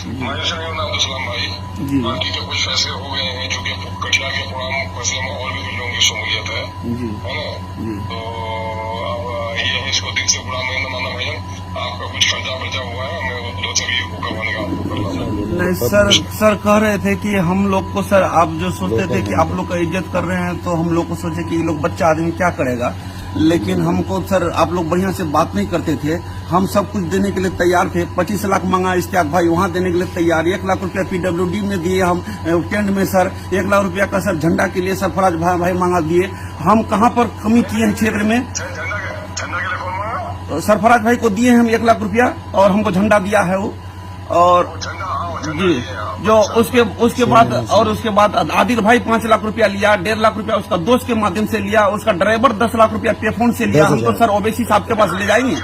जी बाकी के कुछ फैसले हो गए हैं जो कि कटिया के प्रोग्राम फैसले में और भी लोगों की शमूलियत है जी है ना। जी तो अब ये है, इसको दिल से बुरा मैं न माना भाई, आपका कुछ खर्चा वर्चा हुआ है, मैं वो सभी को करवाने का आपको कर रहा था। नहीं सर कह रहे थे कि हम लोग को सर आप जो सोचते थे कि आप लोग का इज्जत कर रहे हैं, तो हम लोग को सोचे कि ये लोग बच्चा आदमी क्या करेगा, लेकिन हमको सर आप लोग बढ़िया से बात नहीं करते थे। हम सब कुछ देने के लिए तैयार थे। 25 लाख मांगा इश्तियाक भाई, वहाँ देने के लिए तैयार। 1 लाख रुपया PWD में दिए हम टेंट में सर। 1 लाख रुपया का सर झंडा के लिए सरफराज भाई मांगा दिए। हम कहाँ पर कमी किए हैं क्षेत्र में? झंडा के लिए कौन मांगा? सरफराज भाई को दिए हम 1 लाख रुपया और हमको झंडा दिया है वो। और जी जो उसके बाद आदिल भाई 5 लाख रुपया लिया। 1.5 लाख रुपया उसका दोस्त के माध्यम से लिया। उसका ड्राइवर 10 लाख रुपया पे फोन से लिया। हम तो सर ओबीसी साहब के पास ले जाएंगे।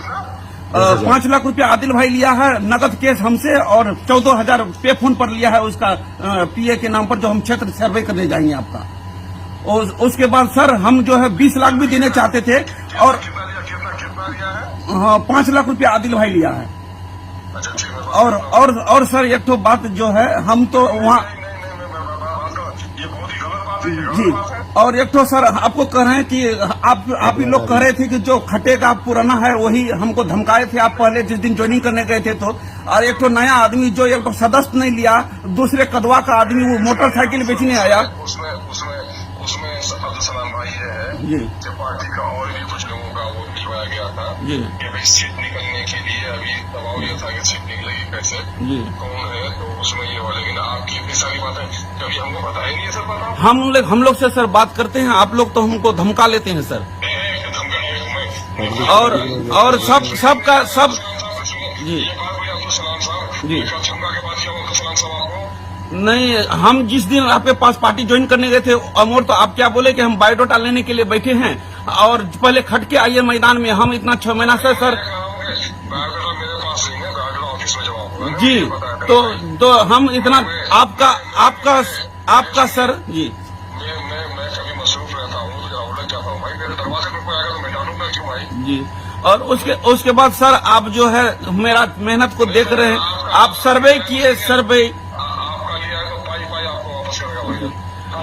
5 लाख रुपया आदिल भाई लिया है नगद केस हमसे, और 14,000 पे फोन पर लिया है उसका PA के नाम पर, जो हम क्षेत्र सर्वे करने जाएंगे आपका। और उसके बाद सर हम जो है 20 लाख भी देने चाहते थे। और कितना लिया है? हाँ 5 लाख रुपया आदिल भाई लिया है। अच्छा ठीक है। और सर एक तो बात जो है, हम तो वहाँ ये बहुत ही गलत बात है, जी, और एक तो सर आपको कह रहे हैं कि आप ही लोग कह रहे थे कि जो खटेगा पुराना है वही हमको धमकाए थे आप पहले जिस दिन ज्वाइनिंग करने गए थे तो। और एक तो नया आदमी जो एक तो सदस्य नहीं लिया, दूसरे कदवा का आदमी वो मोटरसाइकिल बेचने आया। उसमें सलाम भाई है जी कि पार्टी का और भी कुछ लोगों का वो भिजवाया गया था जी कि भाई सीट निकलने के लिए अभी दबाव ये था कि सीट निकलेगी कैसे, जी कौन है, तो उसमें ये वाले लेकिन आपकी इतनी सारी बातें कभी हमको पता ही नहीं है सर। पता हम लोग से सर बात करते हैं, आप लोग तो हमको धमका लेते हैं सर। और सबका सब जी सलाम साहब जी धमका के बाद सलाम साहब आपको नहीं, हम जिस दिन आपके पास पार्टी ज्वाइन करने गए थे अमोर, तो आप क्या बोले कि हम बायोडाटा लेने के लिए बैठे हैं और पहले खट के आइए मैदान में। हम इतना 6 महीना से सर मेरे पास नहीं है, ऑफिस में जमा हुआ है जी, तो हम इतना आपका सर जी मैं कभी मसरूफ रहता हूँ तो उलझ जाता हूँ भाई। मेरे दरवाजे पर कोई आएगा तो मैं डालूंगा क्यों भाई। जी, और उसके बाद सर आप जो है मेरा मेहनत को देख रहे हैं, आप सर्वे किए सर्वे आपका लिया है तो पाई आपको वापस करेगा भाई।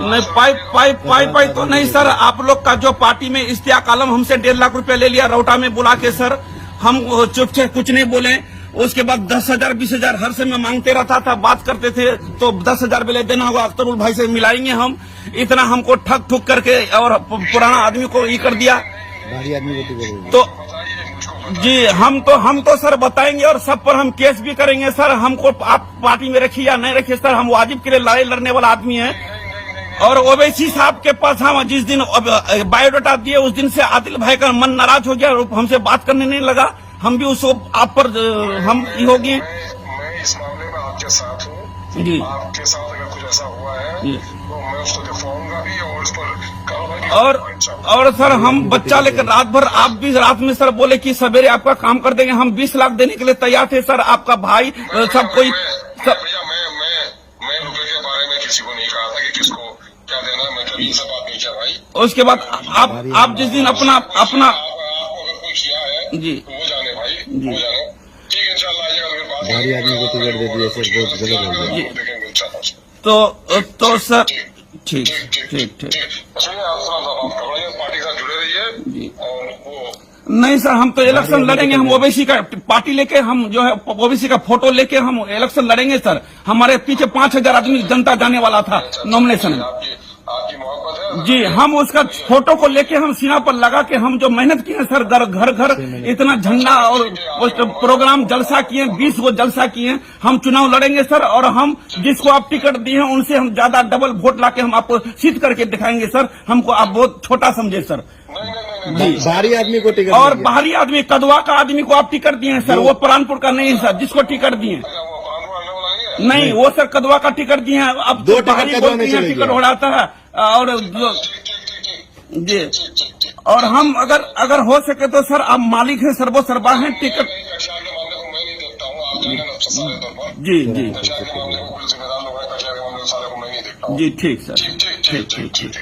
नहीं पाई तो नहीं सर। आप लोग का जो पार्टी में इश्तियाक आलम हमसे 1.5 लाख रुपया ले लिया रौटा में बुला के सर। हम चुप से कुछ नहीं बोले। उसके बाद 10,000 20,000 हर समय मांगते रहता था, बात करते थे तो 10,000 पहले देना होगा, अख्तरुल भाई से मिलाएंगे हम। इतना हमको ठग ठुक करके और पुराना आदमी को ये कर दिया। तो जी हम तो सर बताएंगे और सब पर हम केस भी करेंगे सर। हमको आप पार्टी में रखिए या नहीं रखिए सर, हम वाजिब के लिए लड़ाई लड़ने वाला आदमी है। और ओवैसी साहब के पास हम जिस दिन बायोडाटा दिए उस दिन से आदिल भाई का मन नाराज हो गया, हमसे बात करने नहीं लगा। हम भी उसको आप पर हम ये हो गए। मैं इस मामले में आपके साथ हूँ जी, आपके साथ अगर कुछ ऐसा हुआ है जी। तो मैं उसको दिखाऊंगा भी और उस पर कार्रवाई और सर हम बच्चा लेकर रात भर, आप भी रात में सर बोले कि सवेरे आपका काम कर देंगे। हम 20 लाख देने के लिए तैयार थे सर। आपका भाई सब कोई भैया मैं रुपए के बारे में किसी को नहीं कहा था कि किसको क्या देना, मैं कभी सब बात नहीं किया भाई। उसके बाद आप जिस दिन अपना आपको अगर कोई किया है जी तो वो जाने भाई, जी। वो जाने। ठीक है इंशाल्लाह आइएगा फिर बात भारी आदमी को टिकट दे दिया सर, बहुत गलत हो गया। देखेंगे इंशाल्लाह। तो सर ठीक। आप पार्टी के साथ जुड़े रहिए और वो नहीं सर, हम तो इलेक्शन लड़ेंगे। हम ओबीसी का पार्टी लेके, हम जो है ओबीसी का फोटो लेके हम इलेक्शन लड़ेंगे सर। हमारे पीछे 5,000 आदमी जनता जाने वाला था नॉमिनेशन में। आपकी मोहब्बत है जी, हम उसका फोटो को लेके हम सीना पर लगा के हम जो मेहनत किए सर, घर घर इतना झंडा और प्रोग्राम जलसा किए, 20 गो जलसा किए। हम चुनाव लड़ेंगे सर, और हम जिसको आप टिकट दिए हैं उनसे हम ज्यादा डबल वोट लाके हम आपको सिद्ध करके दिखाएंगे सर। हमको आप बहुत छोटा समझे सर। जी, बाहरी आदमी को टिकट और बाहरी आदमी कदवा का आदमी को आप टिकट दिए हैं सर, वो प्राणपुर का नहीं है सर जिसको टिकट दिए। नहीं, वो सर कदवा का टिकट दिए हैं। अब 2 टिकट हो जाता है। और जी, और हम अगर हो सके तो सर आप मालिक हैं, सर्वो सर्वा हैं टिकट। जी जी जी, ठीक सर, ठीक।